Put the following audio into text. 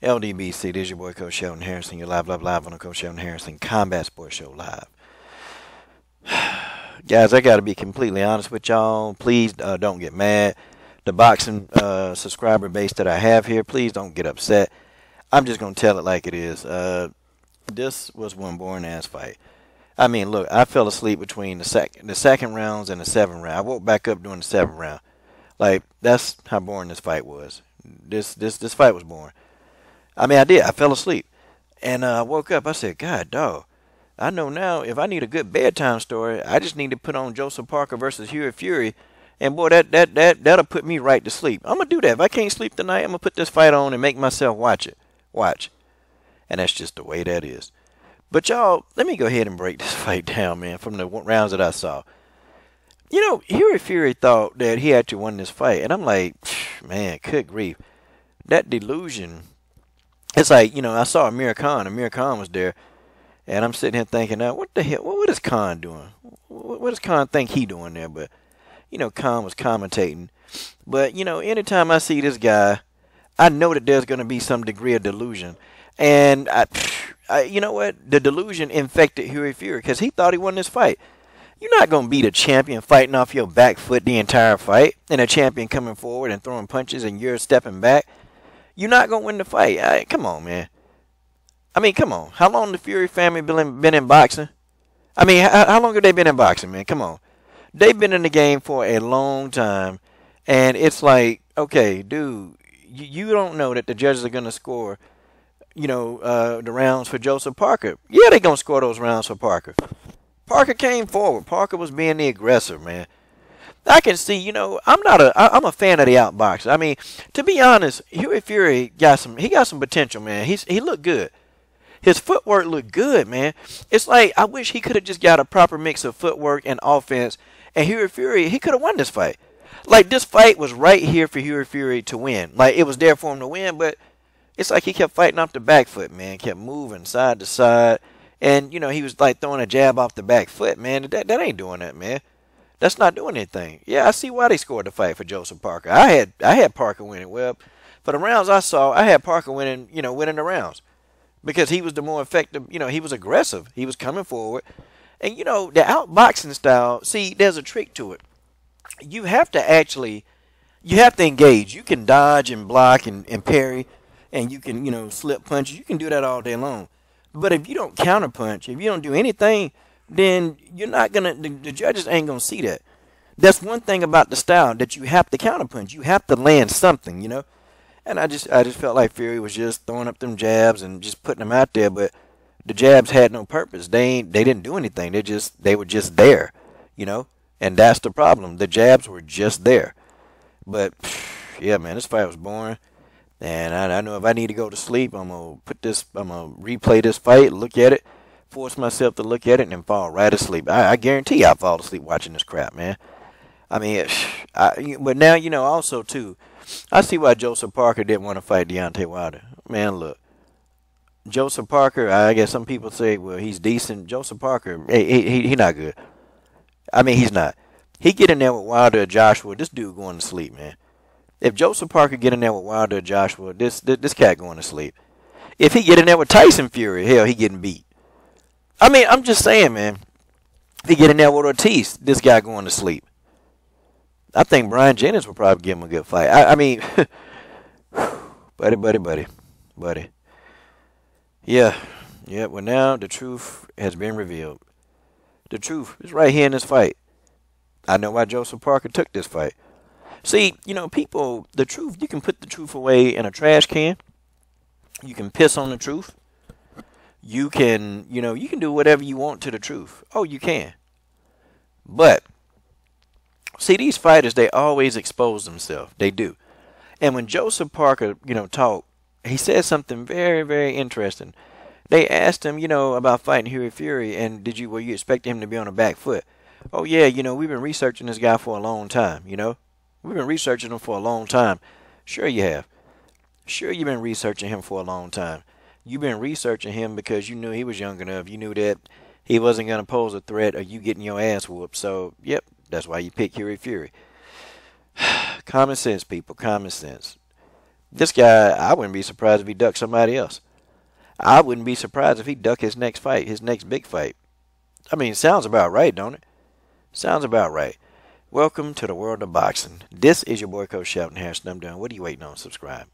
LDBC, this is your boy Coach Sheldon Harrison. You're live on the Coach Sheldon Harrison Combat Sports Show live. Guys, I got to be completely honest with y'all. Please don't get mad. The boxing subscriber base that I have here, please don't get upset. I'm just going to tell it like it is. This was one boring-ass fight. I mean, look, I fell asleep between the second rounds and the seventh round. I woke back up during the seventh round. Like, that's how boring this fight was. This fight was boring. I mean, I did. I fell asleep. And I woke up. I said, God, dog. I know now if I need a good bedtime story, I just need to put on Joesph Parker versus Hughie Fury. And, boy, that'll put me right to sleep. I'm going to do that. If I can't sleep tonight, I'm going to put this fight on and make myself watch it. Watch. And that's just the way that is. But, y'all, let me go ahead and break this fight down, man, from the rounds that I saw. You know, Hughie Fury thought that he actually won this fight. And I'm like, man, good grief. That delusion. It's like, you know, I saw Amir Khan. Amir Khan was there. And I'm sitting here thinking, now, what the hell? What is Khan doing? What does Khan think he doing there? But, you know, Khan was commentating. But, you know, anytime I see this guy, I know that there's going to be some degree of delusion. And, you know what? The delusion infected Hughie Fury because he thought he won this fight. You're not going to beat a champion fighting off your back foot the entire fight and a champion coming forward and throwing punches and you're stepping back. You're not going to win the fight. Come on, man. I mean, come on. How long the Fury family been in boxing? I mean, how long have they been in boxing, man? Come on. They've been in the game for a long time. And it's like, okay, dude, you don't know that the judges are going to score, you know, the rounds for Joesph Parker. Yeah, they're going to score those rounds for Parker. Parker came forward. Parker was being the aggressor, man. I can see, you know, I'm a fan of the outboxer. I mean, to be honest, Hughie Fury got some potential, man. He looked good. His footwork looked good, man. It's like I wish he could have just got a proper mix of footwork and offense. And Hughie Fury, he could have won this fight. Like, this fight was right here for Hughie Fury to win. Like, it was there for him to win, but it's like he kept fighting off the back foot, man. Kept moving side to side. And, you know, he was like throwing a jab off the back foot, man. That ain't doing that, man. That's not doing anything. Yeah, I see why they scored the fight for Joesph Parker. I had Parker winning. Well, for the rounds I saw, I had Parker winning the rounds. Because he was the more effective, you know, he was aggressive. He was coming forward. And, you know, the outboxing style, see, there's a trick to it. You have to engage. You can dodge and block and parry, and you can, you know, slip punches. You can do that all day long. But if you don't counterpunch, if you don't do anything, then you're not going to, the judges ain't going to see that. That's one thing about the style, that you have to counterpunch. You have to land something, you know. And I just felt like Fury was just throwing up them jabs and just putting them out there, but the jabs had no purpose. They didn't do anything. They were just there, you know. And that's the problem. The jabs were just there. But yeah, man, this fight was boring. And I know if I need to go to sleep, I'm gonna replay this fight, look at it, force myself to look at it, and then fall right asleep. I guarantee I'll fall asleep watching this crap, man. I mean, but now, you know, also too, I see why Joesph Parker didn't want to fight Deontay Wilder. Man, look, Joesph Parker, I guess some people say, well, he's decent. Joesph Parker, he not good. I mean, he's not. He get in there with Wilder or Joshua, this dude going to sleep, man. If Joesph Parker get in there with Wilder or Joshua, this cat going to sleep. If he get in there with Tyson Fury, hell, he getting beat. I mean, I'm just saying, man. If he get in there with Ortiz, this guy going to sleep. I think Brian Jennings will probably give him a good fight. I mean, buddy. Yeah. Well, now the truth has been revealed. The truth is right here in this fight. I know why Joesph Parker took this fight. See, you know, people, the truth, you can put the truth away in a trash can. You can piss on the truth. You can, you know, you can do whatever you want to the truth. Oh, you can. But see, these fighters, they always expose themselves. They do. And when Joesph Parker, you know, talked, he said something very, very interesting. They asked him, you know, about fighting Hughie Fury, and were you expecting him to be on the back foot? Oh, yeah, you know, we've been researching this guy for a long time, you know. We've been researching him for a long time. Sure you have. Sure you've been researching him for a long time. You've been researching him because you knew he was young enough. You knew that he wasn't going to pose a threat of you getting your ass whooped. So, yep, that's why you picked Hughie Fury. Common sense, people. Common sense. This guy, I wouldn't be surprised if he ducked somebody else. I wouldn't be surprised if he ducked his next fight, his next big fight. I mean, sounds about right, don't it? Sounds about right. Welcome to the world of boxing. This is your boy Coach Shelton Harrison. I'm done. What are you waiting on? Subscribe.